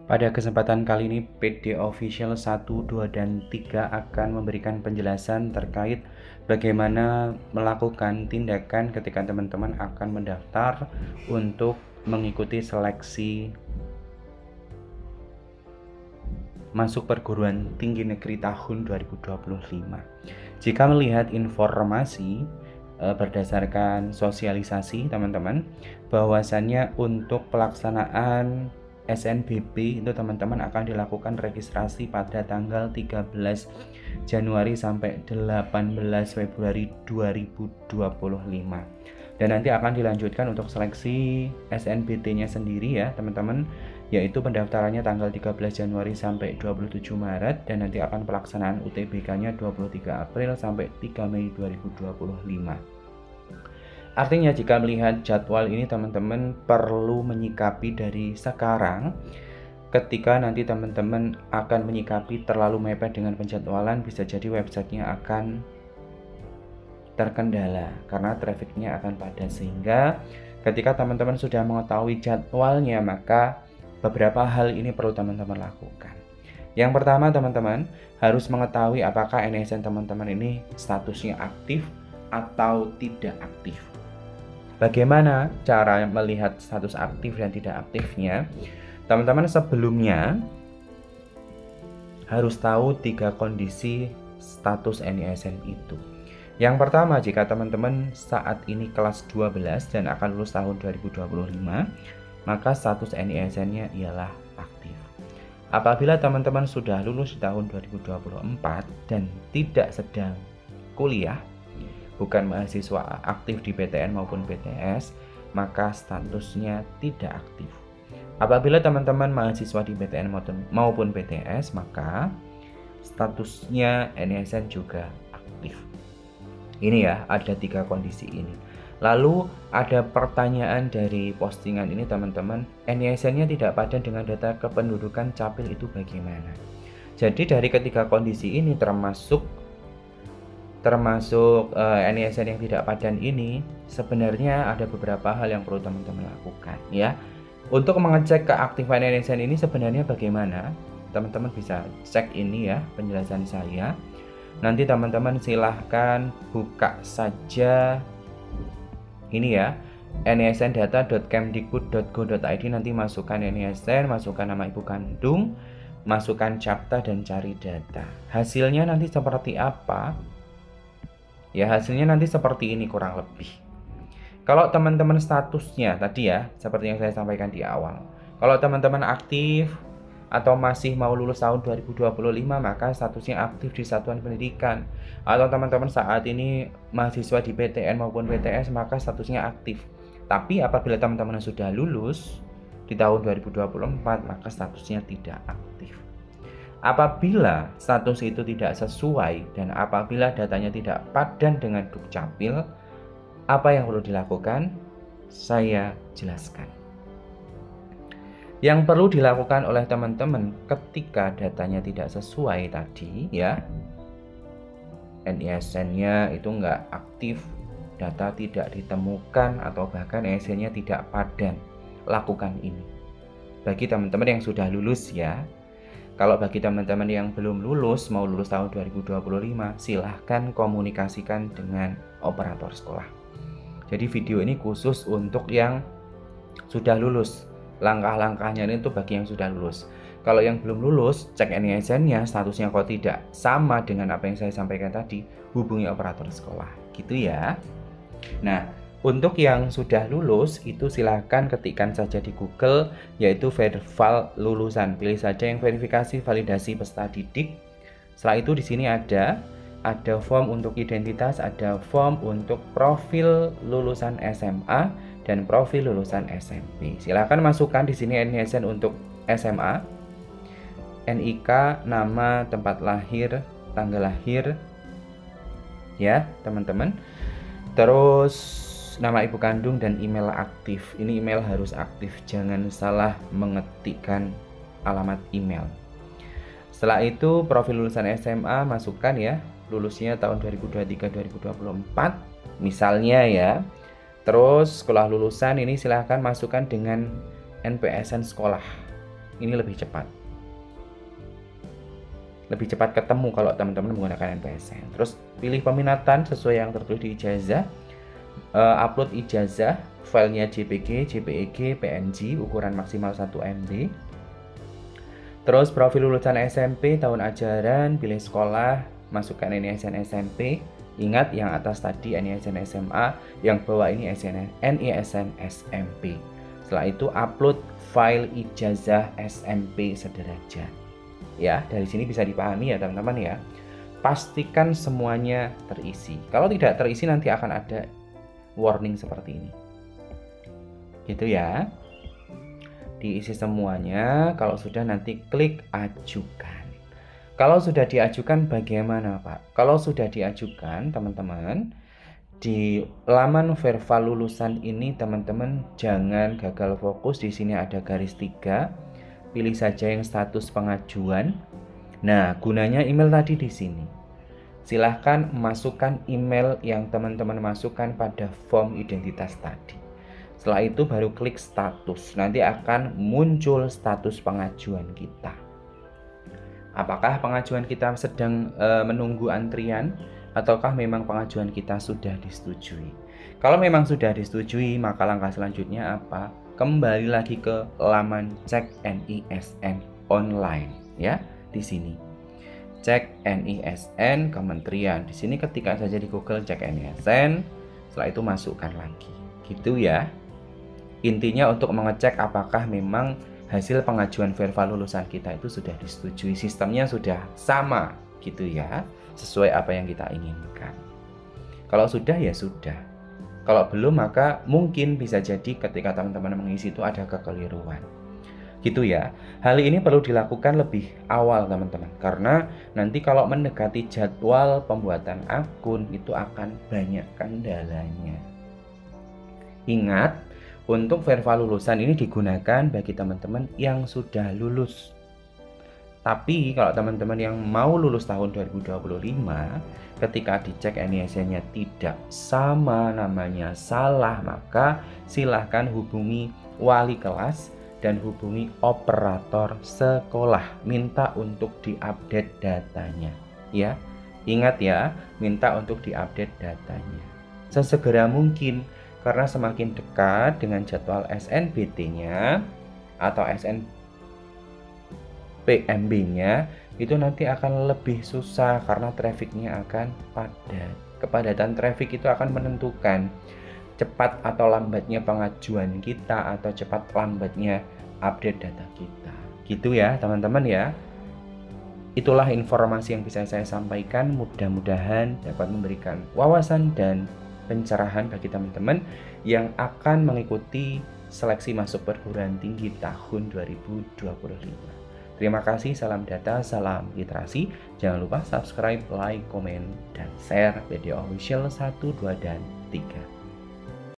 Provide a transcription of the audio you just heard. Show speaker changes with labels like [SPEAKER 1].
[SPEAKER 1] Pada kesempatan kali ini PD Official 1, 2, dan 3 akan memberikan penjelasan terkait bagaimana melakukan tindakan ketika teman-teman akan mendaftar untuk mengikuti seleksi masuk perguruan tinggi negeri tahun 2025. Jika melihat informasi berdasarkan sosialisasi teman-teman, bahwasannya untuk pelaksanaan SNBP itu teman-teman akan dilakukan registrasi pada tanggal 13 Januari sampai 18 Februari 2025, dan nanti akan dilanjutkan untuk seleksi SNBT-nya sendiri ya teman-teman, yaitu pendaftarannya tanggal 13 Januari sampai 27 Maret, dan nanti akan pelaksanaan UTBK-nya 23 April sampai 3 Mei 2025. Artinya jika melihat jadwal ini teman-teman perlu menyikapi dari sekarang. Ketika nanti teman-teman akan menyikapi terlalu mepet dengan penjadwalan, bisa jadi websitenya akan terkendala karena trafficnya akan padat. Sehingga ketika teman-teman sudah mengetahui jadwalnya, maka beberapa hal ini perlu teman-teman lakukan. Yang pertama, teman-teman harus mengetahui apakah NISN teman-teman ini statusnya aktif atau tidak aktif. Bagaimana cara melihat status aktif dan tidak aktifnya? Teman-teman sebelumnya harus tahu 3 kondisi status NISN itu. Yang pertama, jika teman-teman saat ini kelas 12 dan akan lulus tahun 2025, maka status NISN-nya ialah aktif. Apabila teman-teman sudah lulus di tahun 2024 dan tidak sedang kuliah, bukan mahasiswa aktif di PTN maupun PTS, maka statusnya tidak aktif. Apabila teman-teman mahasiswa di PTN maupun PTS, maka statusnya NISN juga aktif. Ini ya, ada 3 kondisi ini. Lalu ada pertanyaan dari postingan ini teman-teman, NISN-nya tidak padan dengan data kependudukan Capil itu bagaimana? Jadi dari ketiga kondisi ini termasuk NISN yang tidak padan ini, sebenarnya ada beberapa hal yang perlu teman-teman lakukan ya. Untuk mengecek keaktifan NISN ini sebenarnya bagaimana, teman-teman bisa cek ini ya penjelasan saya. Nanti teman-teman silahkan buka saja ini ya, nisndata.kemdikbud.go.id, nanti masukkan NISN, masukkan nama ibu kandung, masukkan CAPTA dan cari data. Hasilnya nanti seperti apa? Ya, hasilnya nanti seperti ini kurang lebih. Kalau teman-teman statusnya tadi ya, seperti yang saya sampaikan di awal. Kalau teman-teman aktif atau masih mau lulus tahun 2025, maka statusnya aktif di satuan pendidikan. Atau teman-teman saat ini mahasiswa di PTN maupun PTS, maka statusnya aktif. Tapi apabila teman-teman sudah lulus di tahun 2024, maka statusnya tidak aktif. Apabila status itu tidak sesuai dan apabila datanya tidak padan dengan Dukcapil, apa yang perlu dilakukan? Saya jelaskan. Yang perlu dilakukan oleh teman-teman ketika datanya tidak sesuai tadi ya, NISN-nya itu nggak aktif, data tidak ditemukan, atau bahkan NISN-nya tidak padan, lakukan ini. Bagi teman-teman yang sudah lulus ya. Kalau bagi teman-teman yang belum lulus, mau lulus tahun 2025, silahkan komunikasikan dengan operator sekolah. Jadi video ini khusus untuk yang sudah lulus. Langkah-langkahnya ini untuk bagi yang sudah lulus. Kalau yang belum lulus, cek NISN-nya, statusnya kok tidak sama dengan apa yang saya sampaikan tadi, hubungi operator sekolah. Gitu ya. Nah, untuk yang sudah lulus itu silahkan ketikkan saja di Google, yaitu Verval lulusan. Pilih saja yang verifikasi validasi peserta didik. Setelah itu di sini ada form untuk identitas, ada form untuk profil lulusan SMA dan profil lulusan SMP. Silahkan masukkan di sini NISN untuk SMA, NIK, nama, tempat lahir, tanggal lahir, ya teman-teman. Terus nama ibu kandung dan email aktif. Ini email harus aktif, jangan salah mengetikkan alamat email. Setelah itu profil lulusan SMA masukkan ya, lulusnya tahun 2023-2024 misalnya ya. Terus sekolah lulusan ini silahkan masukkan dengan NPSN sekolah. Ini lebih cepat. Lebih cepat ketemu kalau teman-teman menggunakan MPSN. Terus pilih peminatan sesuai yang tertulis di ijazah. Upload ijazah, filenya JPG, JPEG, PNG, ukuran maksimal 1 MB. Terus profil lulusan SMP, tahun ajaran, pilih sekolah, masukkan NISN SMP. Ingat yang atas tadi NISN SMA, yang bawah ini NISN SMP. Setelah itu upload file ijazah SMP sederajat. Ya, dari sini bisa dipahami ya teman-teman ya. Pastikan semuanya terisi. Kalau tidak terisi nanti akan ada warning seperti ini. Gitu ya. Diisi semuanya, kalau sudah nanti klik ajukan. Kalau sudah diajukan bagaimana Pak? Kalau sudah diajukan teman-teman, di laman Verva lulusan ini teman-teman jangan gagal fokus. Di sini ada garis 3. Pilih saja yang status pengajuan. Nah, gunanya email tadi di sini. Silahkan masukkan email yang teman-teman masukkan pada form identitas tadi. Setelah itu baru klik status. Nanti akan muncul status pengajuan kita. Apakah pengajuan kita sedang menunggu antrian ataukah memang pengajuan kita sudah disetujui? Kalau memang sudah disetujui, maka langkah selanjutnya apa? Kembali lagi ke laman cek NISN online ya, di sini. Cek NISN Kementerian. Di sini ketika saja di Google cek NISN, setelah itu masukkan lagi. Gitu ya. Intinya untuk mengecek apakah memang hasil pengajuan Verva lulusan kita itu sudah disetujui, sistemnya sudah sama gitu ya, sesuai apa yang kita inginkan. Kalau sudah ya sudah. Kalau belum maka mungkin bisa jadi ketika teman-teman mengisi itu ada kekeliruan. Gitu ya. Hal ini perlu dilakukan lebih awal teman-teman, karena nanti kalau mendekati jadwal pembuatan akun itu akan banyak kendalanya. Ingat, untuk Verva lulusan ini digunakan bagi teman-teman yang sudah lulus. Tapi kalau teman-teman yang mau lulus tahun 2025, ketika dicek NISN-nya tidak sama, namanya salah, maka silahkan hubungi wali kelas dan hubungi operator sekolah. Minta untuk diupdate datanya. Ya, ingat ya, minta untuk diupdate datanya sesegera mungkin. Karena semakin dekat dengan jadwal SNBT-nya atau SNPMB-nya, itu nanti akan lebih susah karena trafficnya akan padat. Kepadatan traffic itu akan menentukan cepat atau lambatnya pengajuan kita atau cepat lambatnya update data kita. Gitu ya teman-teman ya. Itulah informasi yang bisa saya sampaikan. Mudah-mudahan dapat memberikan wawasan dan pencerahan bagi teman-teman yang akan mengikuti seleksi masuk perguruan tinggi tahun 2025. Terima kasih, salam data, salam literasi. Jangan lupa subscribe, like, komen, dan share video official 1, 2, dan 3.